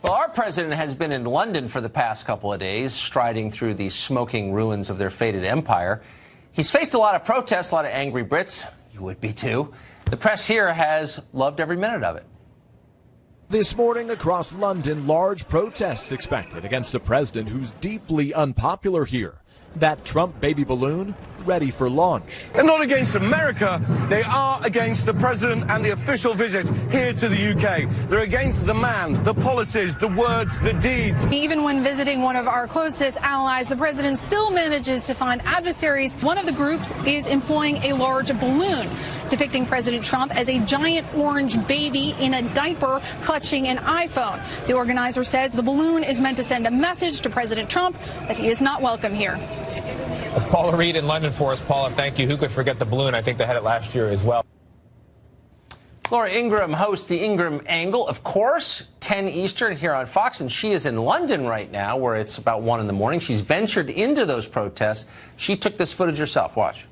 Well, our president has been in London for the past couple of days, striding through the smoking ruins of their faded empire. He's faced a lot of protests, a lot of angry Brits. You would be too. The press here has loved every minute of it. This morning across London, large protests expected against a president who's deeply unpopular here. That Trump baby balloon ready for launch. They're not against America, they are against the president and the official visit here to the UK. They're against the man, the policies, the words, the deeds. Even when visiting one of our closest allies, the president still manages to find adversaries. One of the groups is employing a large balloon, depicting President Trump as a giant orange baby in a diaper clutching an iPhone. The organizer says the balloon is meant to send a message to President Trump that he is not welcome here. Paula Reed in London for us. Paula, thank you. Who could forget the balloon? I think they had it last year as well. Laura Ingraham hosts the Ingraham Angle, of course, 10 Eastern here on Fox, and she is in London right now, where it's about 1 in the morning. She's ventured into those protests. She took this footage herself. Watch.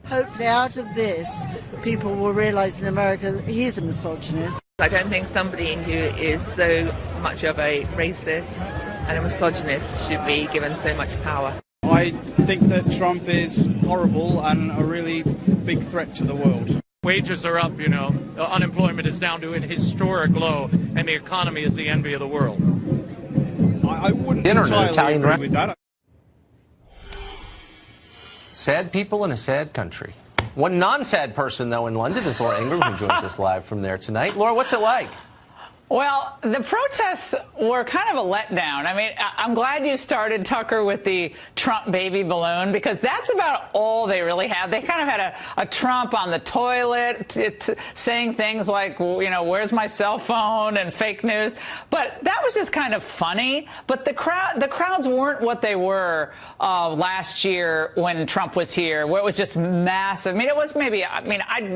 Hopefully out of this, people will realize in America that he's a misogynist. I don't think somebody who is so much of a racist and a misogynist should be given so much power. I think that Trump is horrible and a really big threat to the world. Wages are up, you know, unemployment is down to a historic low, and the economy is the envy of the world. I wouldn't entirely agree with that. Sad people in a sad country. One non-sad person, though, in London is Laura Ingraham, who joins us live from there tonight. Laura, what's it like? Well, the protests were kind of a letdown. I mean, I'm glad you started, Tucker, with the Trump baby balloon, because that's about all they really have. They kind of had a Trump on the toilet saying things like, you know, where's my cell phone and fake news. But that was just kind of funny. But the crowds weren't what they were last year when Trump was here, where it was just massive. I mean, it was maybe,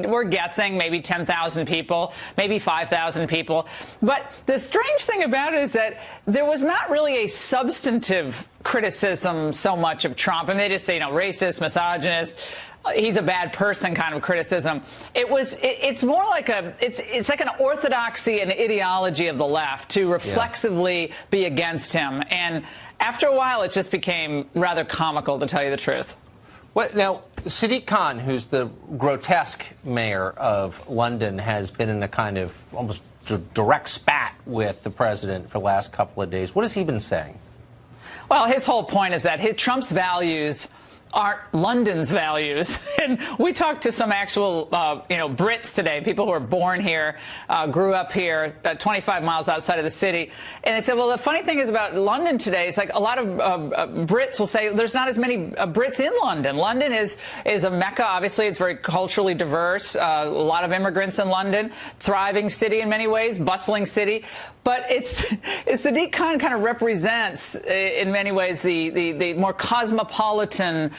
we're guessing maybe 10,000 people, maybe 5,000 people. But the strange thing about it is that there was not really a substantive criticism so much of Trump. And they just say, you know, racist, misogynist, he's a bad person kind of criticism. It's more like it's like an orthodoxy and ideology of the left to reflexively be against him. And after a while, it just became rather comical, to tell you the truth. What, now, Sadiq Khan, who's the grotesque mayor of London, has been in a kind of almost direct spat with the president for the last couple of days. What has he been saying? Well, his whole point is that Trump's values aren't London's values. And we talked to some actual, Brits today, people who were born here, grew up here, 25 miles outside of the city. And they said, well, the funny thing is about London today, it's like a lot of Brits will say there's not as many Brits in London. London is a mecca. Obviously, it's very culturally diverse. A lot of immigrants in London, thriving city in many ways, bustling city. But Sadiq Khan kind of represents, in many ways, the more cosmopolitan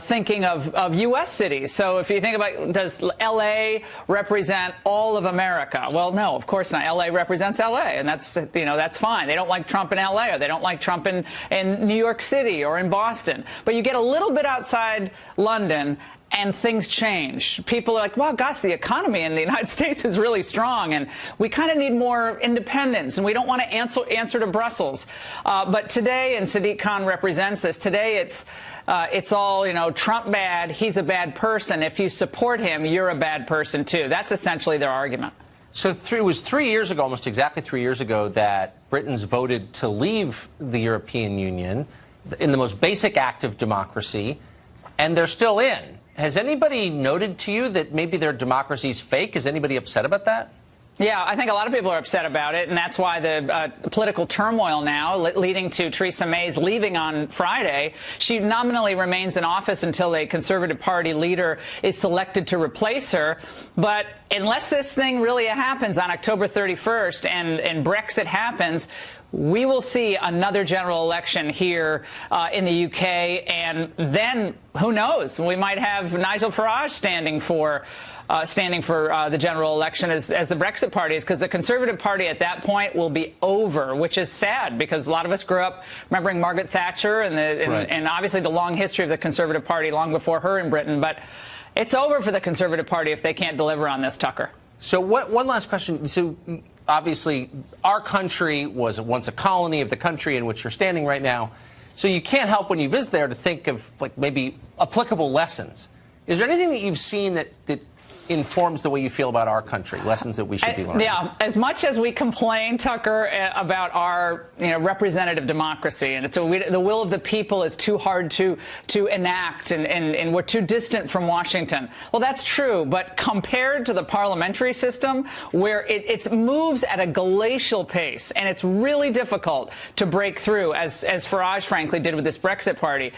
thinking of U.S. cities. So if you think about, does L.A. represent all of America? Well, no, of course not. L.A. represents L.A., and that's fine. They don't like Trump in L.A., or they don't like Trump in New York City or in Boston. But you get a little bit outside London, and things change. People are like, well, gosh, the economy in the United States is really strong, and we kind of need more independence, and we don't want to answer to Brussels. But today, and Sadiq Khan represents this, today it's all, Trump bad, he's a bad person. If you support him, you're a bad person, too. That's essentially their argument. So it was 3 years ago, almost exactly 3 years ago, that Britons voted to leave the European Union in the most basic act of democracy, and they're still in. Has anybody noted to you that maybe their democracy's fake? Is anybody upset about that? Yeah, I think a lot of people are upset about it, and that's why the political turmoil now leading to Theresa May's leaving on Friday. She nominally remains in office until a Conservative Party leader is selected to replace her. But unless this thing really happens on October 31st and Brexit happens, we will see another general election here in the UK, and then who knows? We might have Nigel Farage standing for the general election as the Brexit party is, because the Conservative Party at that point will be over, which is sad because a lot of us grew up remembering Margaret Thatcher and obviously the long history of the Conservative Party long before her in Britain. But it's over for the Conservative Party if they can't deliver on this, Tucker. So one last question. So obviously, our country was once a colony of the country in which you're standing right now. So you can't help when you visit there to think of like maybe applicable lessons. Is there anything that you've seen that informs the way you feel about our country, lessons that we should be learning? Yeah, as much as we complain, Tucker, about our representative democracy, and the will of the people is too hard to enact, and we're too distant from Washington. Well, that's true, but compared to the parliamentary system, where it moves at a glacial pace, and it's really difficult to break through, as Farage, frankly, did with this Brexit party.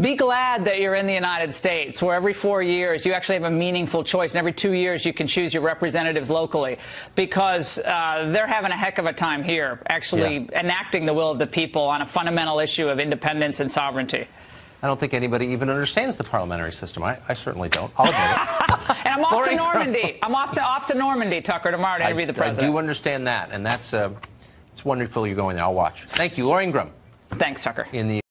Be glad that you're in the United States, where every 4 years you actually have a meaningful choice, and every 2 years you can choose your representatives locally, because they're having a heck of a time here, actually enacting the will of the people on a fundamental issue of independence and sovereignty. I don't think anybody even understands the parliamentary system. I certainly don't. I'll admit it. And I'm off to Normandy. I'm off to Normandy, Tucker, tomorrow to interview the president. I do understand that, and it's wonderful you're going there. I'll watch. Thank you, Laura Ingraham. Thanks, Tucker. In the